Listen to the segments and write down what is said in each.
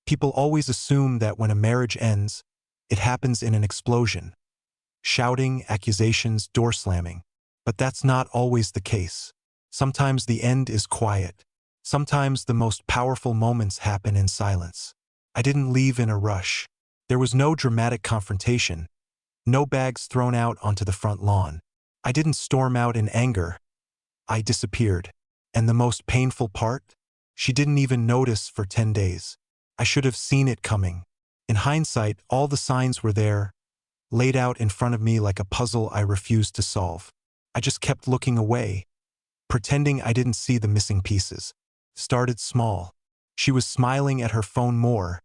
People always assume that when a marriage ends, it happens in an explosion. Shouting, accusations, door slamming. But that's not always the case. Sometimes the end is quiet. Sometimes the most powerful moments happen in silence. I didn't leave in a rush. There was no dramatic confrontation. No bags thrown out onto the front lawn. I didn't storm out in anger. I disappeared. And the most painful part? She didn't even notice for 10 days. I should have seen it coming. In hindsight, all the signs were there, laid out in front of me like a puzzle I refused to solve. I just kept looking away, pretending I didn't see the missing pieces. Started small. She was smiling at her phone more.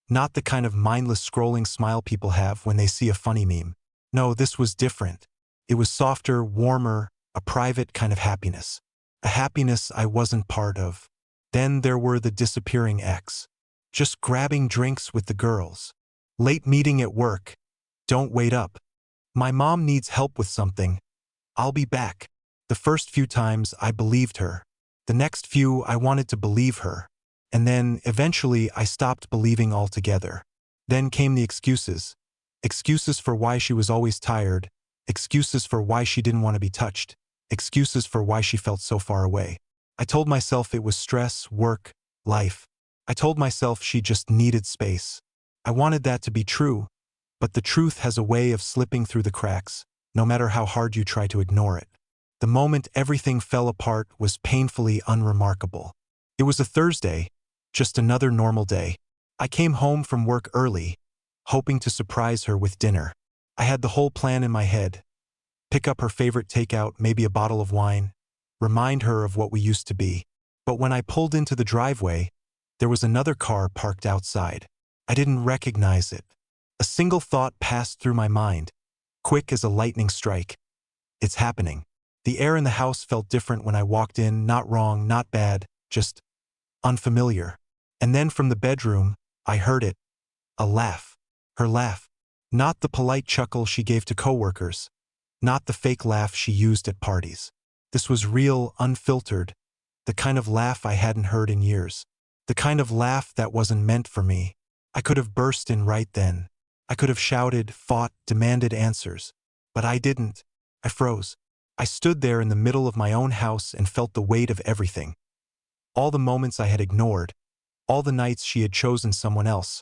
Not the kind of mindless scrolling smile people have when they see a funny meme. No, this was different. It was softer, warmer, a private kind of happiness. A happiness I wasn't part of. Then there were the disappearing ex. Just grabbing drinks with the girls. Late meeting at work. Don't wait up. My mom needs help with something. I'll be back. The first few times I believed her. The next few I wanted to believe her. And then, eventually, I stopped believing altogether. Then came the excuses. Excuses for why she was always tired. Excuses for why she didn't want to be touched. Excuses for why she felt so far away. I told myself it was stress, work, life. I told myself she just needed space. I wanted that to be true, but the truth has a way of slipping through the cracks, no matter how hard you try to ignore it. The moment everything fell apart was painfully unremarkable. It was a Thursday, just another normal day. I came home from work early, hoping to surprise her with dinner. I had the whole plan in my head. Pick up her favorite takeout, maybe a bottle of wine, remind her of what we used to be. But when I pulled into the driveway, there was another car parked outside. I didn't recognize it. A single thought passed through my mind, quick as a lightning strike. It's happening. The air in the house felt different when I walked in, not wrong, not bad, just unfamiliar. And then from the bedroom, I heard it. A laugh. Her laugh. Not the polite chuckle she gave to coworkers. Not the fake laugh she used at parties. This was real, unfiltered, the kind of laugh I hadn't heard in years. The kind of laugh that wasn't meant for me. I could have burst in right then. I could have shouted, fought, demanded answers. But I didn't. I froze. I stood there in the middle of my own house and felt the weight of everything. All the moments I had ignored. All the nights she had chosen someone else.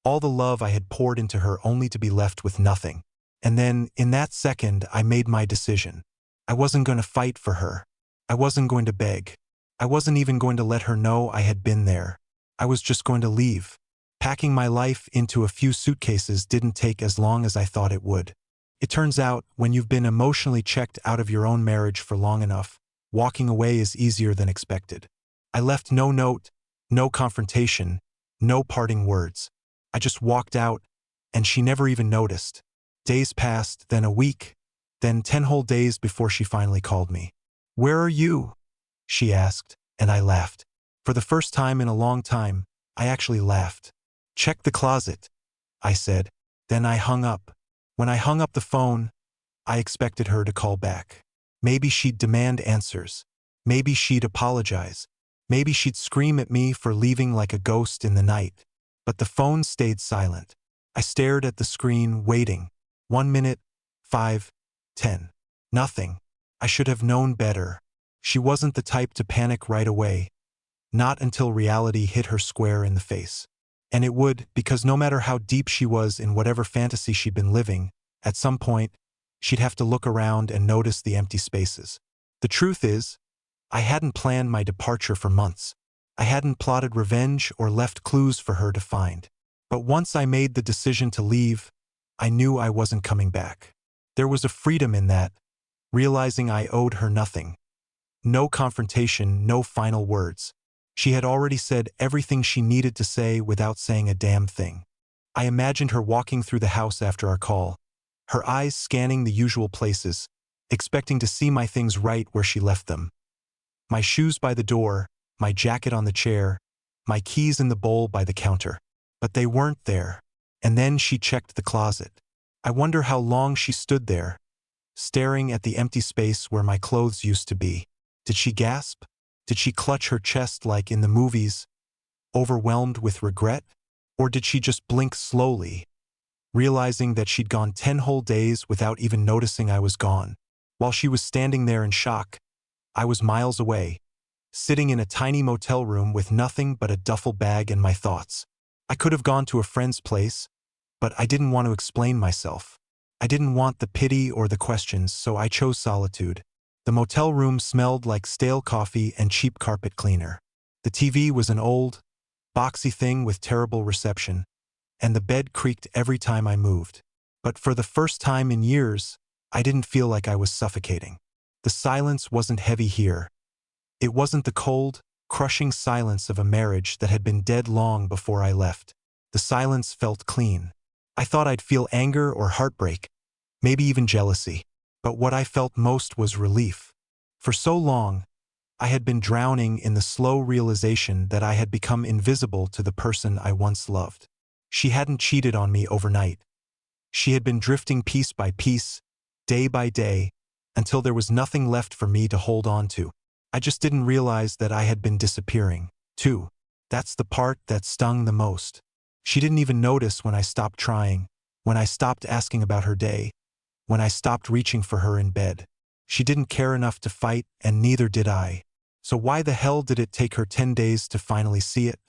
All the love I had poured into her only to be left with nothing. And then, in that second, I made my decision. I wasn't going to fight for her. I wasn't going to beg. I wasn't even going to let her know I had been there. I was just going to leave. Packing my life into a few suitcases didn't take as long as I thought it would. It turns out, when you've been emotionally checked out of your own marriage for long enough, walking away is easier than expected. I left no note, no confrontation, no parting words. I just walked out, and she never even noticed. Days passed, then a week, then 10 whole days before she finally called me. "Where are you?" she asked, and I laughed. For the first time in a long time, I actually laughed. "Check the closet," I said. Then I hung up. When I hung up the phone, I expected her to call back. Maybe she'd demand answers. Maybe she'd apologize. Maybe she'd scream at me for leaving like a ghost in the night. But the phone stayed silent. I stared at the screen, waiting. 1 minute, 5, 10. Nothing. I should have known better. She wasn't the type to panic right away. Not until reality hit her square in the face. And it would, because no matter how deep she was in whatever fantasy she'd been living, at some point, she'd have to look around and notice the empty spaces. The truth is, I hadn't planned my departure for months. I hadn't plotted revenge or left clues for her to find. But once I made the decision to leave, I knew I wasn't coming back. There was a freedom in that, realizing I owed her nothing. No confrontation, no final words. She had already said everything she needed to say without saying a damn thing. I imagined her walking through the house after our call, her eyes scanning the usual places, expecting to see my things right where she left them. My shoes by the door, my jacket on the chair, my keys in the bowl by the counter. But they weren't there. And then she checked the closet. I wonder how long she stood there, staring at the empty space where my clothes used to be. Did she gasp? Did she clutch her chest like in the movies, overwhelmed with regret? Or did she just blink slowly, realizing that she'd gone 10 whole days without even noticing I was gone? While she was standing there in shock, I was miles away, sitting in a tiny motel room with nothing but a duffel bag and my thoughts. I could have gone to a friend's place, but I didn't want to explain myself. I didn't want the pity or the questions, so I chose solitude. The motel room smelled like stale coffee and cheap carpet cleaner. The TV was an old, boxy thing with terrible reception, and the bed creaked every time I moved. But for the first time in years, I didn't feel like I was suffocating. The silence wasn't heavy here. It wasn't the cold, crushing silence of a marriage that had been dead long before I left. The silence felt clean. I thought I'd feel anger or heartbreak, maybe even jealousy. But what I felt most was relief. For so long, I had been drowning in the slow realization that I had become invisible to the person I once loved. She hadn't cheated on me overnight. She had been drifting piece by piece, day by day, until there was nothing left for me to hold on to. I just didn't realize that I had been disappearing, too. That's the part that stung the most. She didn't even notice when I stopped trying, when I stopped asking about her day, when I stopped reaching for her in bed. She didn't care enough to fight, and neither did I. So why the hell did it take her 10 days to finally see it?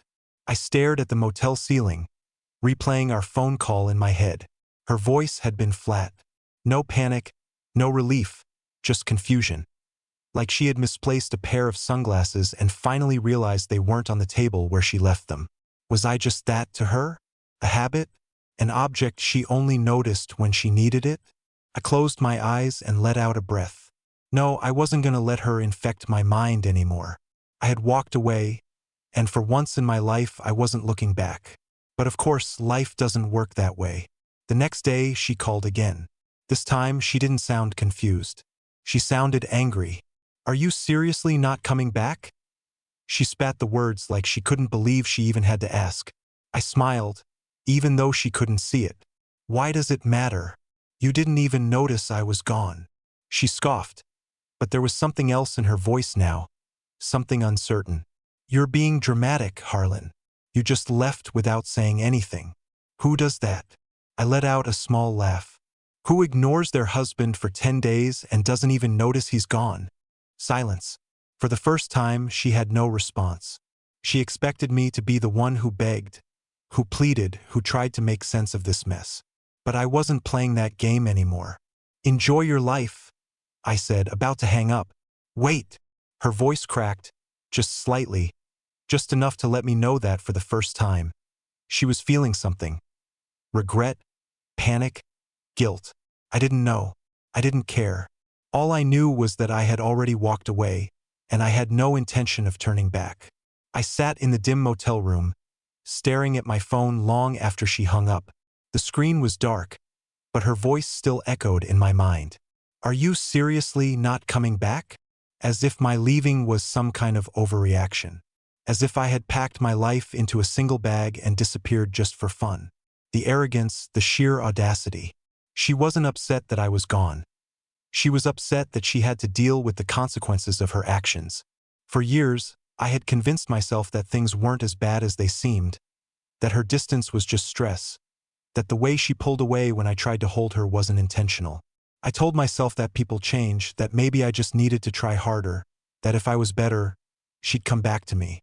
I stared at the motel ceiling, replaying our phone call in my head. Her voice had been flat. No panic, no relief, just confusion. Like she had misplaced a pair of sunglasses and finally realized they weren't on the table where she left them. Was I just that to her? A habit? An object she only noticed when she needed it? I closed my eyes and let out a breath. No, I wasn't going to let her infect my mind anymore. I had walked away, and for once in my life I wasn't looking back. But of course, life doesn't work that way. The next day, she called again. This time, she didn't sound confused. She sounded angry. "Are you seriously not coming back?" She spat the words like she couldn't believe she even had to ask. I smiled, even though she couldn't see it. "Why does it matter? You didn't even notice I was gone." She scoffed, but there was something else in her voice now, something uncertain. "You're being dramatic, Harlan. You just left without saying anything. Who does that?" I let out a small laugh. "Who ignores their husband for 10 days and doesn't even notice he's gone?" Silence. For the first time, she had no response. She expected me to be the one who begged, who pleaded, who tried to make sense of this mess. But I wasn't playing that game anymore. "Enjoy your life," I said, about to hang up. "Wait." Her voice cracked, just slightly, just enough to let me know that for the first time. She was feeling something. Regret, panic, guilt. I didn't know. I didn't care. All I knew was that I had already walked away, and I had no intention of turning back. I sat in the dim motel room, staring at my phone long after she hung up. The screen was dark, but her voice still echoed in my mind. "Are you seriously not coming back?" As if my leaving was some kind of overreaction. As if I had packed my life into a single bag and disappeared just for fun. The arrogance, the sheer audacity. She wasn't upset that I was gone. She was upset that she had to deal with the consequences of her actions. For years, I had convinced myself that things weren't as bad as they seemed, that her distance was just stress, that the way she pulled away when I tried to hold her wasn't intentional. I told myself that people change, that maybe I just needed to try harder, that if I was better, she'd come back to me.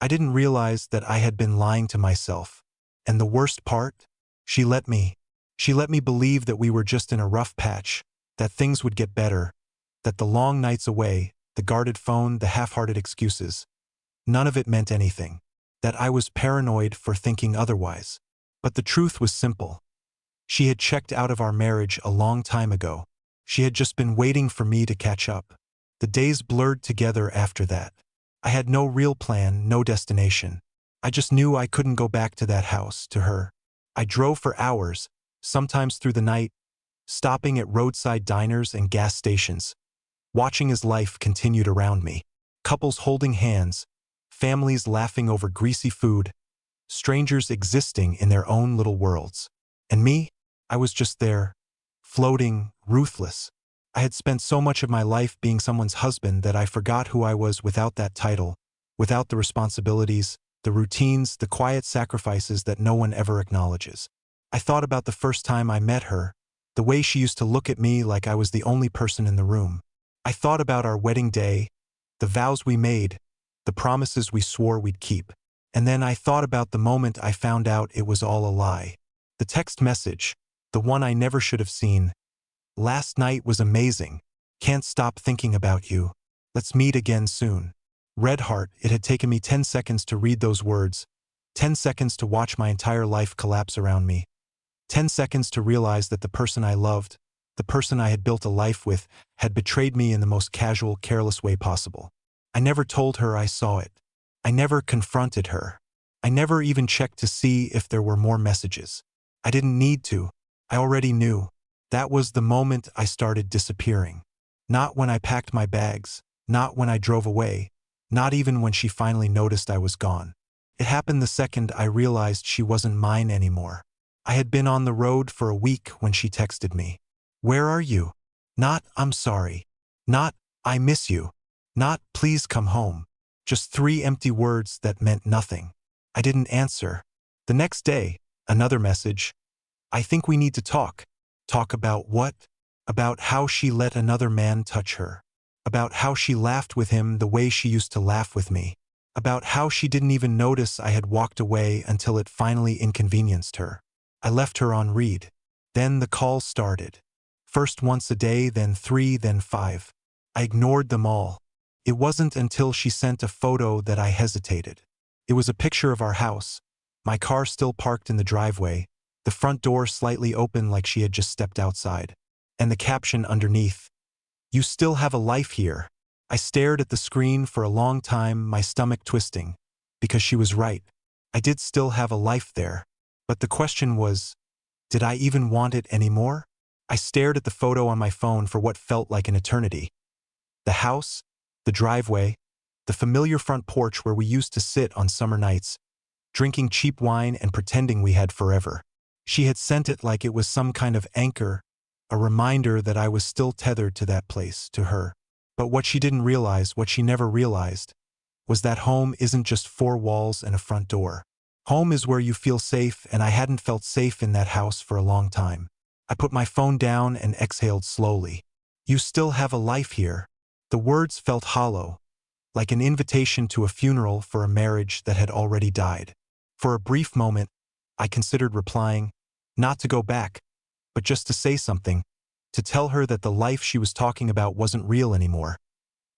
I didn't realize that I had been lying to myself. And the worst part? She let me. She let me believe that we were just in a rough patch, that things would get better, that the long nights away, the guarded phone, the half-hearted excuses, none of it meant anything, that I was paranoid for thinking otherwise. But the truth was simple. She had checked out of our marriage a long time ago. She had just been waiting for me to catch up. The days blurred together after that. I had no real plan, no destination. I just knew I couldn't go back to that house, to her. I drove for hours, sometimes through the night, stopping at roadside diners and gas stations, watching as life continued around me. Couples holding hands, families laughing over greasy food, strangers existing in their own little worlds. And me? I was just there, floating, ruthless. I had spent so much of my life being someone's husband that I forgot who I was without that title, without the responsibilities, the routines, the quiet sacrifices that no one ever acknowledges. I thought about the first time I met her, the way she used to look at me like I was the only person in the room. I thought about our wedding day, the vows we made, the promises we swore we'd keep. And then I thought about the moment I found out it was all a lie. The text message, the one I never should have seen. Last night was amazing. Can't stop thinking about you. Let's meet again soon. Red heart, it had taken me 10 seconds to read those words, 10 seconds to watch my entire life collapse around me, 10 seconds to realize that the person I loved, the person I had built a life with, had betrayed me in the most casual, careless way possible. I never told her I saw it. I never confronted her. I never even checked to see if there were more messages. I didn't need to. I already knew. That was the moment I started disappearing. Not when I packed my bags, not when I drove away, not even when she finally noticed I was gone. It happened the second I realized she wasn't mine anymore. I had been on the road for a week when she texted me. "Where are you?" Not, "I'm sorry." Not, "I miss you." Not, "Please come home." Just 3 empty words that meant nothing. I didn't answer. The next day, another message. "I think we need to talk." Talk about what? About how she let another man touch her. About how she laughed with him the way she used to laugh with me. About how she didn't even notice I had walked away until it finally inconvenienced her. I left her on read. Then the calls started. First once a day, then 3, then 5. I ignored them all. It wasn't until she sent a photo that I hesitated. It was a picture of our house, my car still parked in the driveway, the front door slightly open like she had just stepped outside, and the caption underneath, "You still have a life here." I stared at the screen for a long time, my stomach twisting, because she was right. I did still have a life there. But the question was, did I even want it anymore? I stared at the photo on my phone for what felt like an eternity. The house, the driveway, the familiar front porch where we used to sit on summer nights, drinking cheap wine and pretending we had forever. She had sent it like it was some kind of anchor, a reminder that I was still tethered to that place, to her. But what she didn't realize, what she never realized, was that home isn't just 4 walls and a front door. Home is where you feel safe, and I hadn't felt safe in that house for a long time. I put my phone down and exhaled slowly. "You still have a life here." The words felt hollow, like an invitation to a funeral for a marriage that had already died. For a brief moment, I considered replying, not to go back, but just to say something, to tell her that the life she was talking about wasn't real anymore,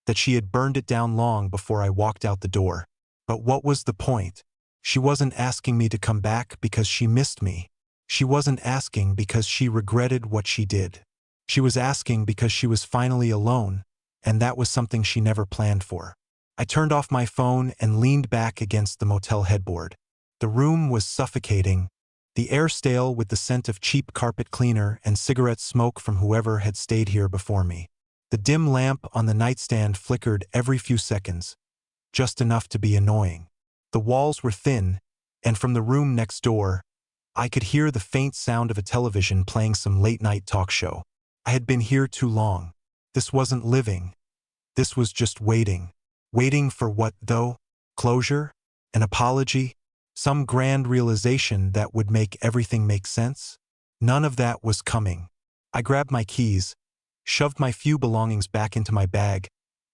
that she had burned it down long before I walked out the door. But what was the point? She wasn't asking me to come back because she missed me. She wasn't asking because she regretted what she did. She was asking because she was finally alone, and that was something she never planned for. I turned off my phone and leaned back against the motel headboard. The room was suffocating, the air stale with the scent of cheap carpet cleaner and cigarette smoke from whoever had stayed here before me. The dim lamp on the nightstand flickered every few seconds, just enough to be annoying. The walls were thin, and from the room next door, I could hear the faint sound of a television playing some late-night talk show. I had been here too long. This wasn't living. This was just waiting. Waiting for what, though? Closure? An apology? Some grand realization that would make everything make sense? None of that was coming. I grabbed my keys, shoved my few belongings back into my bag,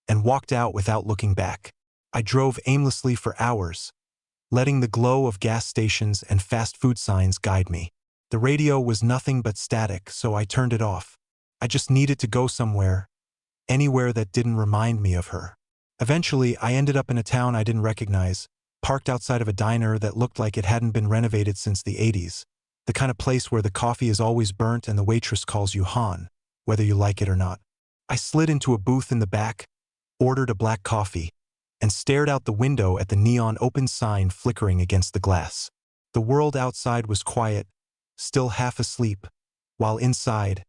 and walked out without looking back. I drove aimlessly for hours, letting the glow of gas stations and fast food signs guide me. The radio was nothing but static, so I turned it off. I just needed to go somewhere, anywhere that didn't remind me of her. Eventually, I ended up in a town I didn't recognize, parked outside of a diner that looked like it hadn't been renovated since the 80s, the kind of place where the coffee is always burnt and the waitress calls you Han, whether you like it or not. I slid into a booth in the back, ordered a black coffee, and stared out the window at the neon open sign flickering against the glass. The world outside was quiet, still half asleep, while inside,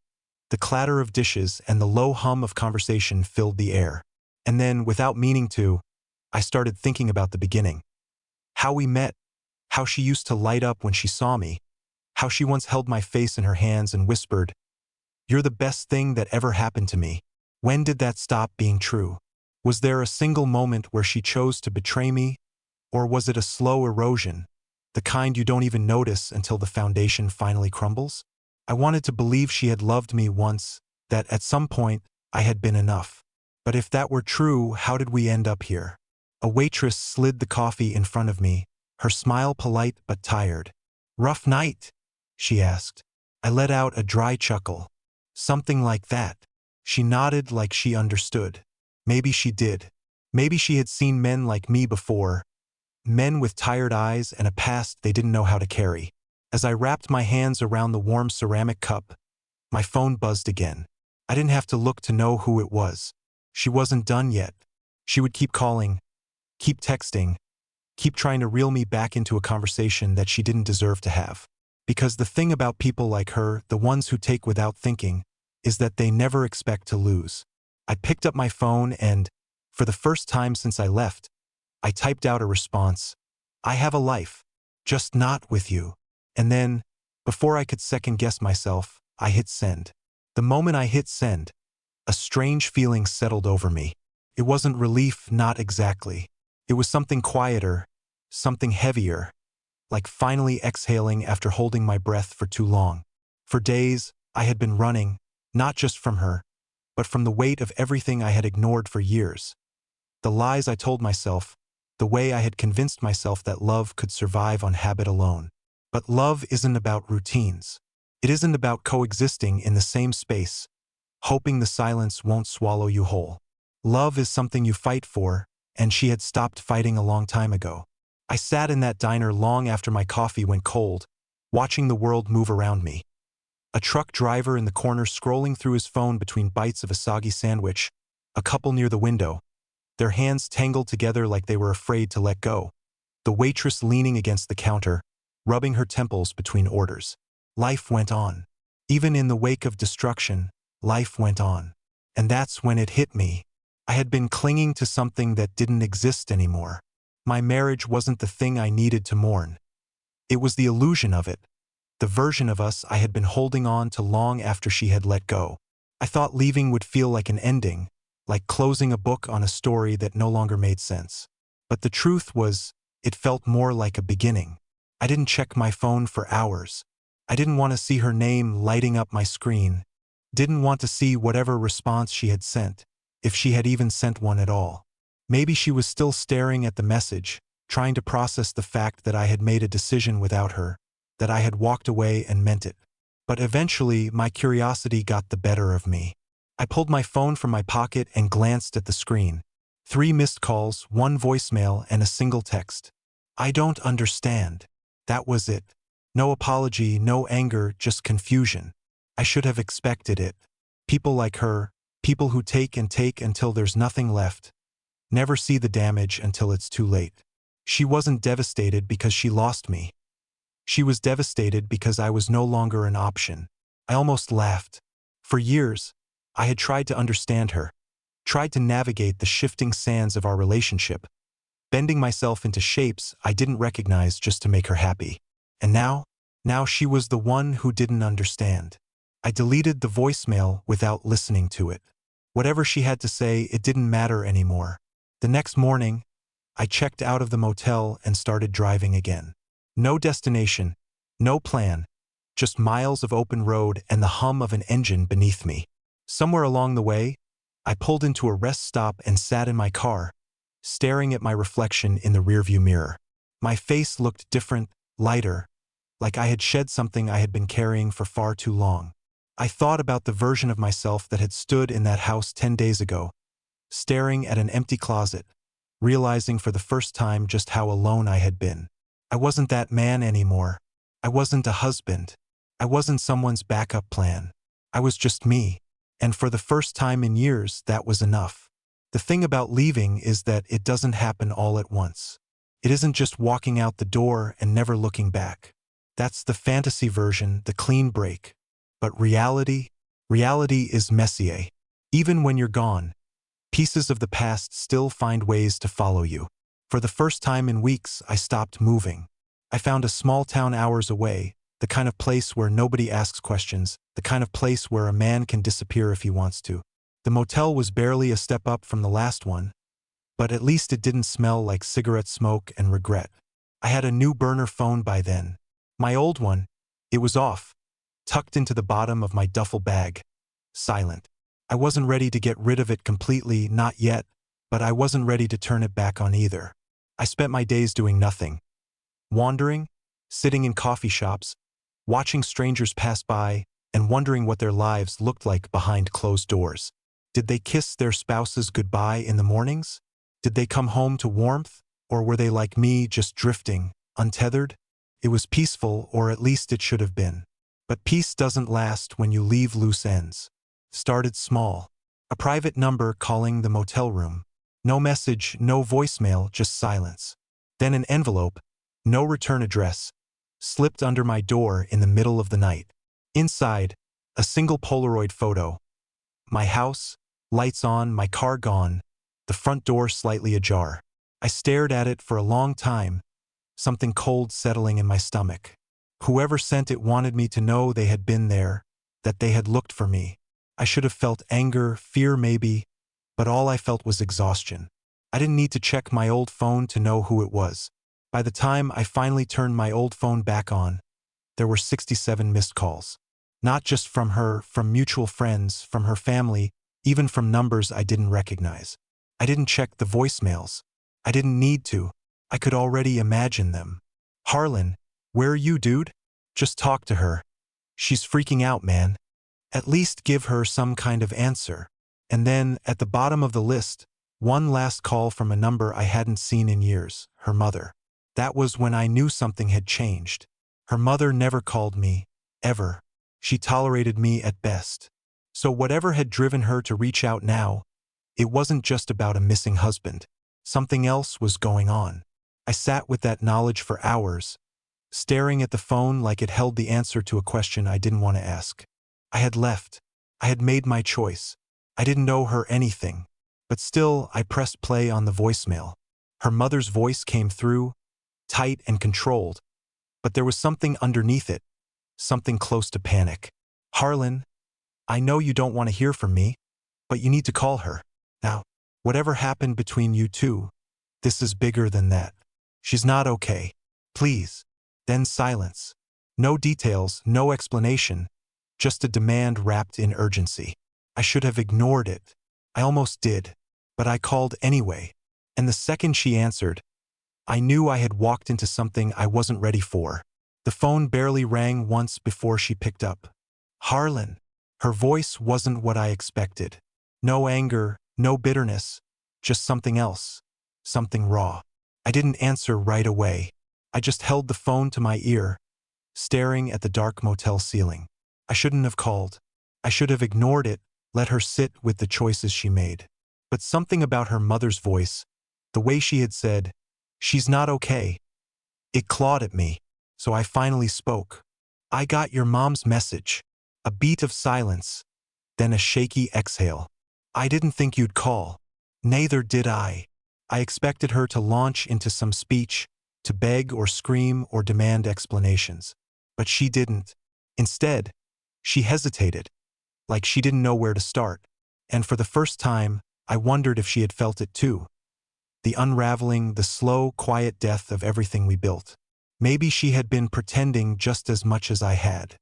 the clatter of dishes and the low hum of conversation filled the air. And then, without meaning to, I started thinking about the beginning. How we met, how she used to light up when she saw me, how she once held my face in her hands and whispered, "You're the best thing that ever happened to me." When did that stop being true? Was there a single moment where she chose to betray me, Or was it a slow erosion, the kind you don't even notice until the foundation finally crumbles? I wanted to believe she had loved me once, that at some point I had been enough. But if that were true, how did we end up here? A waitress slid the coffee in front of me, her smile polite but tired. "Rough night?" she asked. I let out a dry chuckle. "Something like that." She nodded like she understood. Maybe she did. Maybe she had seen men like me before, men with tired eyes and a past they didn't know how to carry. As I wrapped my hands around the warm ceramic cup, my phone buzzed again. I didn't have to look to know who it was. She wasn't done yet. She would keep calling, keep texting, keep trying to reel me back into a conversation that she didn't deserve to have. Because the thing about people like her, the ones who take without thinking, is that they never expect to lose. I picked up my phone and, for the first time since I left, I typed out a response. "I have a life, just not with you." And then, before I could second-guess myself, I hit send. The moment I hit send, a strange feeling settled over me. It wasn't relief, not exactly. It was something quieter, something heavier, like finally exhaling after holding my breath for too long. For days, I had been running, not just from her, but from the weight of everything I had ignored for years. The lies I told myself, the way I had convinced myself that love could survive on habit alone. But love isn't about routines. It isn't about coexisting in the same space, hoping the silence won't swallow you whole. Love is something you fight for, and she had stopped fighting a long time ago. I sat in that diner long after my coffee went cold, watching the world move around me. A truck driver in the corner scrolling through his phone between bites of a soggy sandwich, a couple near the window, their hands tangled together like they were afraid to let go. The waitress leaning against the counter, rubbing her temples between orders. Life went on. Even in the wake of destruction, life went on. And that's when it hit me. I had been clinging to something that didn't exist anymore. My marriage wasn't the thing I needed to mourn. It was the illusion of it, the version of us I had been holding on to long after she had let go. I thought leaving would feel like an ending, like closing a book on a story that no longer made sense. But the truth was, it felt more like a beginning. I didn't check my phone for hours. I didn't want to see her name lighting up my screen. Didn't want to see whatever response she had sent, if she had even sent one at all. Maybe she was still staring at the message, trying to process the fact that I had made a decision without her, that I had walked away and meant it. But eventually, my curiosity got the better of me. I pulled my phone from my pocket and glanced at the screen. 3 missed calls, 1 voicemail, and a single text. "I don't understand." That was it. No apology, no anger, just confusion. I should have expected it. People like her, people who take and take until there's nothing left, never see the damage until it's too late. She wasn't devastated because she lost me. She was devastated because I was no longer an option. I almost laughed. For years, I had tried to understand her, tried to navigate the shifting sands of our relationship, bending myself into shapes I didn't recognize just to make her happy. And now she was the one who didn't understand. I deleted the voicemail without listening to it. Whatever she had to say, it didn't matter anymore. The next morning, I checked out of the motel and started driving again. No destination, no plan, just miles of open road and the hum of an engine beneath me. Somewhere along the way, I pulled into a rest stop and sat in my car, staring at my reflection in the rearview mirror. My face looked different, lighter, like I had shed something I had been carrying for far too long. I thought about the version of myself that had stood in that house 10 days ago, staring at an empty closet, realizing for the first time just how alone I had been. I wasn't that man anymore. I wasn't a husband. I wasn't someone's backup plan. I was just me. And for the first time in years, that was enough. The thing about leaving is that it doesn't happen all at once. It isn't just walking out the door and never looking back. That's the fantasy version, the clean break. But reality is messy. Even when you're gone, pieces of the past still find ways to follow you. For the first time in weeks, I stopped moving. I found a small town hours away, the kind of place where nobody asks questions, the kind of place where a man can disappear if he wants to. The motel was barely a step up from the last one, but at least it didn't smell like cigarette smoke and regret. I had a new burner phone by then. My old one, it was off, tucked into the bottom of my duffel bag, silent. I wasn't ready to get rid of it completely, not yet, but I wasn't ready to turn it back on either. I spent my days doing nothing. Wandering, sitting in coffee shops, watching strangers pass by, and wondering what their lives looked like behind closed doors. Did they kiss their spouses goodbye in the mornings? Did they come home to warmth? Or were they like me, just drifting, untethered? It was peaceful, or at least it should have been. But peace doesn't last when you leave loose ends. Started small. A private number calling the motel room. No message, no voicemail, just silence. Then an envelope, no return address, slipped under my door in the middle of the night. Inside, a single Polaroid photo. My house, lights on, my car gone, the front door slightly ajar. I stared at it for a long time, something cold settling in my stomach. Whoever sent it wanted me to know they had been there, that they had looked for me. I should have felt anger, fear maybe, but all I felt was exhaustion. I didn't need to check my old phone to know who it was. By the time I finally turned my old phone back on, there were 67 missed calls. Not just from her, from mutual friends, from her family, even from numbers I didn't recognize. I didn't check the voicemails. I didn't need to. I could already imagine them. Harlan, where are you, dude? Just talk to her. She's freaking out, man. At least give her some kind of answer. And then, at the bottom of the list, one last call from a number I hadn't seen in years, her mother. That was when I knew something had changed. Her mother never called me, ever. She tolerated me at best. So whatever had driven her to reach out now, it wasn't just about a missing husband. Something else was going on. I sat with that knowledge for hours, staring at the phone like it held the answer to a question I didn't want to ask. I had left. I had made my choice. I didn't owe her anything. But still, I pressed play on the voicemail. Her mother's voice came through, tight and controlled. But there was something underneath it, something close to panic. Harlan, I know you don't want to hear from me, but you need to call her. Now, whatever happened between you two, this is bigger than that. She's not okay. Please. Then silence. No details, no explanation, just a demand wrapped in urgency. I should have ignored it. I almost did, but I called anyway. And the second she answered, I knew I had walked into something I wasn't ready for. The phone barely rang once before she picked up. Harlan. Her voice wasn't what I expected. No anger, no bitterness, just something else, something raw. I didn't answer right away. I just held the phone to my ear, staring at the dark motel ceiling. I shouldn't have called. I should have ignored it, let her sit with the choices she made. But something about her mother's voice, the way she had said, she's not okay, it clawed at me. So I finally spoke. I got your mom's message. A beat of silence, then a shaky exhale. I didn't think you'd call. Neither did I. I expected her to launch into some speech, to beg or scream or demand explanations. But she didn't. Instead, she hesitated, like she didn't know where to start. And for the first time, I wondered if she had felt it too. The unraveling, the slow, quiet death of everything we built. Maybe she had been pretending just as much as I had.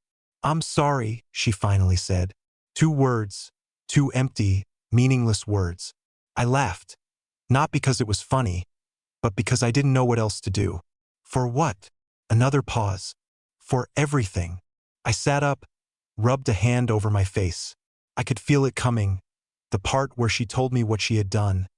I'm sorry, she finally said. 2 words, 2 empty, meaningless words. I laughed. Not because it was funny, but because I didn't know what else to do. For what? Another pause. For everything. I sat up, rubbed a hand over my face. I could feel it coming. The part where she told me what she had done,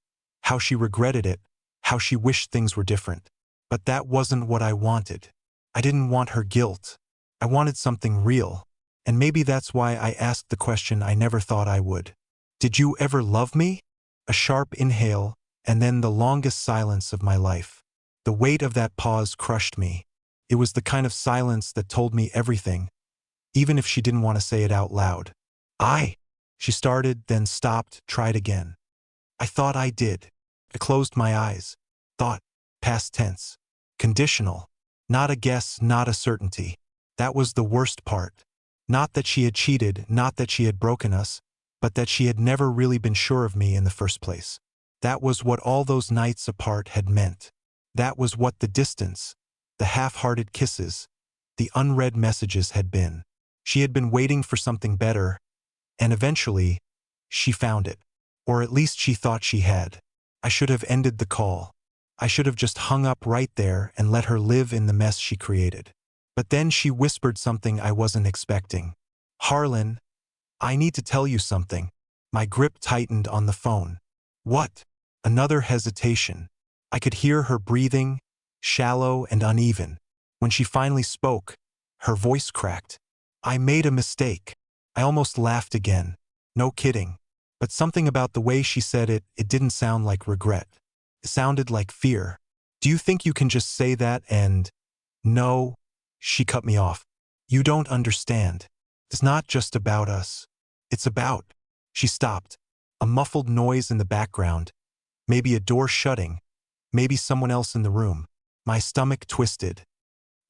how she regretted it, how she wished things were different. But that wasn't what I wanted. I didn't want her guilt. I wanted something real. And maybe that's why I asked the question I never thought I would. Did you ever love me? A sharp inhale, and then the longest silence of my life. The weight of that pause crushed me. It was the kind of silence that told me everything, even if she didn't want to say it out loud. She started, then stopped, tried again. I thought I did. I closed my eyes. Thought, past tense. Conditional. Not a guess, not a certainty. That was the worst part. Not that she had cheated, not that she had broken us, but that she had never really been sure of me in the first place. That was what all those nights apart had meant. That was what the distance, the half-hearted kisses, the unread messages had been. She had been waiting for something better, and eventually, she found it. Or at least she thought she had. I should have ended the call. I should have just hung up right there and let her live in the mess she created. But then she whispered something I wasn't expecting. "Harlan, I need to tell you something." My grip tightened on the phone. "What?" Another hesitation. I could hear her breathing, shallow and uneven. When she finally spoke, her voice cracked. "I made a mistake." I almost laughed again. No kidding. But something about the way she said it, it didn't sound like regret. It sounded like fear. "Do you think you can just say that and—" "No," she cut me off. "You don't understand. It's not just about us. It's about—" She stopped. A muffled noise in the background. Maybe a door shutting. Maybe someone else in the room. My stomach twisted.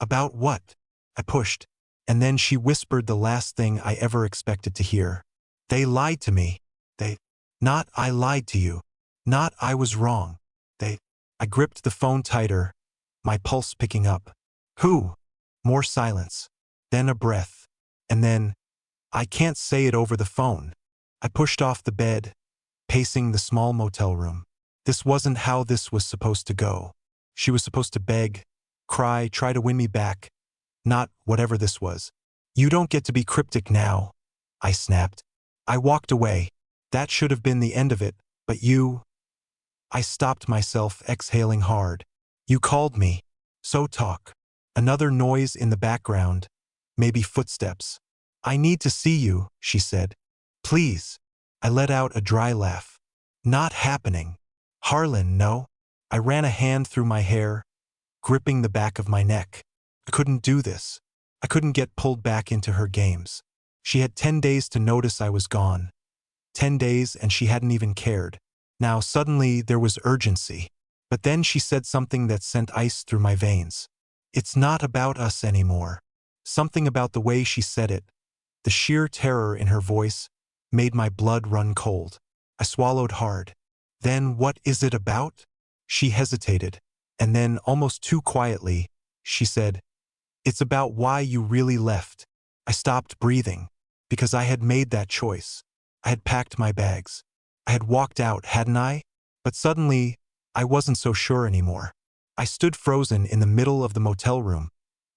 "About what?" I pushed. And then she whispered the last thing I ever expected to hear. "They lied to me. They—" "Not I lied to you. Not I was wrong. They—" I gripped the phone tighter, my pulse picking up. "Who?" More silence. Then a breath. And then, "I can't say it over the phone." I pushed off the bed, pacing the small motel room. This wasn't how this was supposed to go. She was supposed to beg, cry, try to win me back. Not whatever this was. "You don't get to be cryptic now," I snapped. I walked away. That should have been the end of it, but you— I stopped myself, exhaling hard. "You called me. So talk." Another noise in the background. Maybe footsteps. "I need to see you," she said. "Please." I let out a dry laugh. "Not happening." "Harlan, no." I ran a hand through my hair, gripping the back of my neck. I couldn't do this. I couldn't get pulled back into her games. She had 10 days to notice I was gone. 10 days and she hadn't even cared. Now suddenly there was urgency. But then she said something that sent ice through my veins. "It's not about us anymore." Something about the way she said it, the sheer terror in her voice, made my blood run cold. I swallowed hard. "Then what is it about?" She hesitated, and then, almost too quietly, she said, "It's about why you really left." I stopped breathing, because I had made that choice. I had packed my bags. I had walked out, hadn't I? But suddenly, I wasn't so sure anymore. I stood frozen in the middle of the motel room,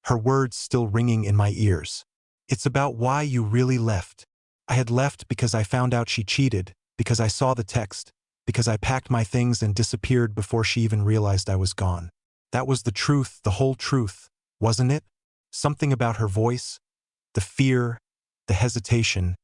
her words still ringing in my ears. "It's about why you really left." I had left because I found out she cheated, because I saw the text, because I packed my things and disappeared before she even realized I was gone. That was the truth, the whole truth, wasn't it? Something about her voice, the fear, the hesitation,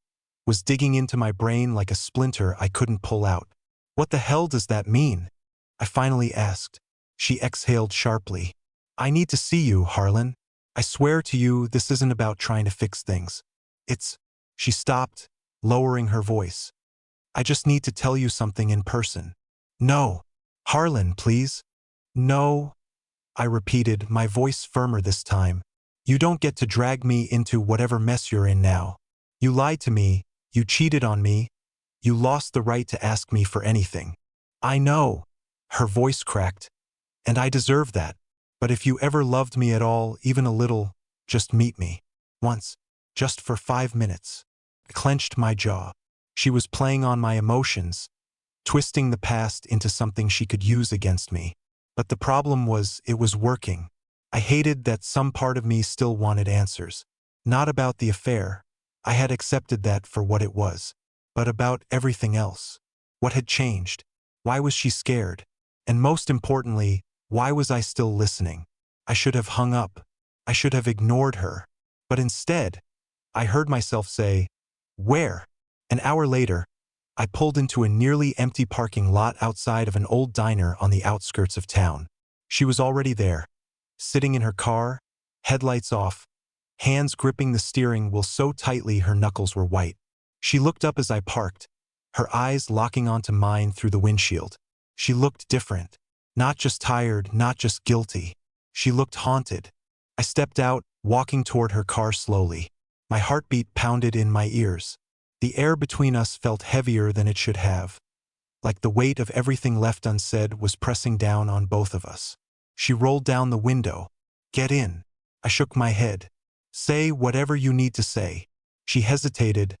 was digging into my brain like a splinter I couldn't pull out. "What the hell does that mean?" I finally asked. She exhaled sharply. "I need to see you, Harlan. I swear to you, this isn't about trying to fix things. It's—" She stopped, lowering her voice. "I just need to tell you something in person." "No. Harlan, please." "No," I repeated, my voice firmer this time. "You don't get to drag me into whatever mess you're in now. You lied to me, you cheated on me, you lost the right to ask me for anything." "I know." Her voice cracked. "And I deserve that. But if you ever loved me at all, even a little, just meet me. Once. Just for 5 minutes." I clenched my jaw. She was playing on my emotions, twisting the past into something she could use against me. But the problem was, it was working. I hated that some part of me still wanted answers. Not about the affair. I had accepted that for what it was. But about everything else. What had changed? Why was she scared? And most importantly, why was I still listening? I should have hung up. I should have ignored her. But instead, I heard myself say, "Where?" An hour later, I pulled into a nearly empty parking lot outside of an old diner on the outskirts of town. She was already there, sitting in her car, headlights off, hands gripping the steering wheel so tightly her knuckles were white. She looked up as I parked, her eyes locking onto mine through the windshield. She looked different. Not just tired, not just guilty. She looked haunted. I stepped out, walking toward her car slowly. My heartbeat pounded in my ears. The air between us felt heavier than it should have. like the weight of everything left unsaid was pressing down on both of us. She rolled down the window. Get in. I shook my head. Say whatever you need to say. She hesitated,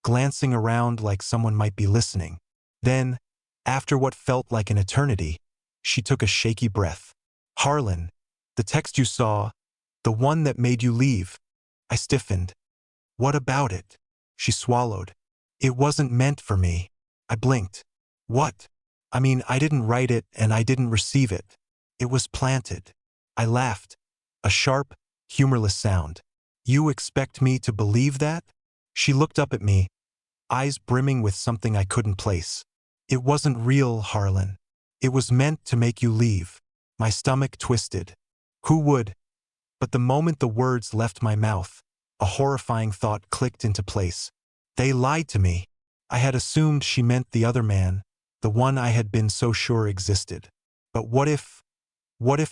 glancing around like someone might be listening. Then, after what felt like an eternity, she took a shaky breath. Harlan, the text you saw, the one that made you leave. I stiffened. What about it? She swallowed. It wasn't meant for me. I blinked. What? I mean, I didn't write it and I didn't receive it. It was planted. I laughed. A sharp, humorless sound. You expect me to believe that? She looked up at me, eyes brimming with something I couldn't place. It wasn't real, Harlan. It was meant to make you leave. My stomach twisted. Who would? But the moment the words left my mouth, a horrifying thought clicked into place. They lied to me. I had assumed she meant the other man, the one I had been so sure existed. But what if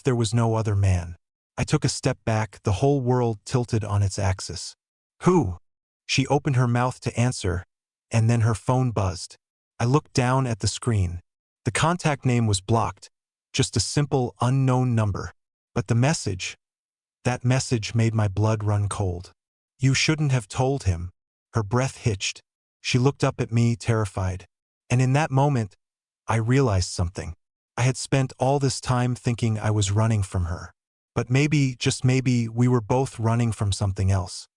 there was no other man? I took a step back, the whole world tilted on its axis. Who? She opened her mouth to answer, and then her phone buzzed. I looked down at the screen. The contact name was blocked, just a simple unknown number. But the message, that message made my blood run cold. You shouldn't have told him. Her breath hitched. She looked up at me, terrified. And in that moment, I realized something. I had spent all this time thinking I was running from her. But maybe, just maybe, we were both running from something else.